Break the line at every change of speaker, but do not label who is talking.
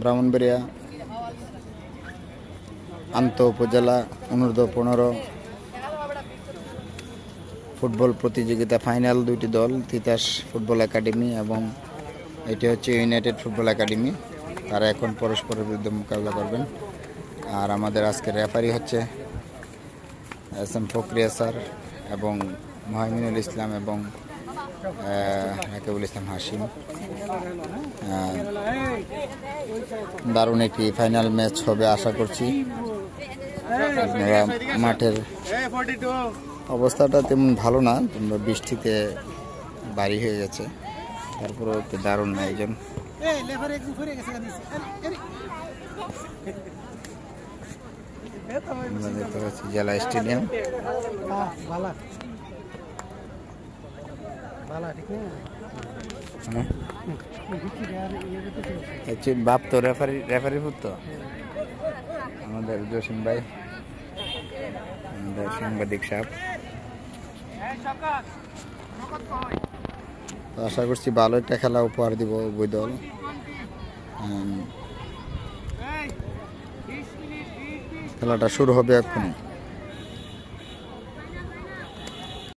ব্রাহ্মণবাড়িয়া আন্ত উপজেলা অনূর্ধ্ব-15 ফুটবল প্রতিযোগিতা ফাইনাল দুইটি দল তিতাস ফুটবল একাডেমি এবং এটি হচ্ছে ইউনাইটেড ফুটবল একাডেমি। তারা এখন পরস্পরের বিরুদ্ধে মোকাবিলা করবেন। আর আমাদের আজকে রেফারি হচ্ছে এস.এম. ফকরিয়া স্যার এবং মহিমিনুল ইসলাম এবং রাকিবুল ইসলাম হাশিম। দারুণ একটি ফাইনাল ম্যাচ হবে আশা করছি। আপনারা মাঠের অবস্থাটা তেমন ভালো না, বৃষ্টিতে বাড়ি হয়ে গেছে, তারপরেও একটু দারুণ আয়োজন। আমরা দেখতে পাচ্ছি জেলা স্টেডিয়াম। বাপ তো রেফারি তো আমাদের জসিম ভাই, আমাদের সাংবাদিক সাহেব। আশা করছি ভালো একটা খেলা উপহার দিব উভয় দল। খেলাটা শুরু হবে এক্ষুনি।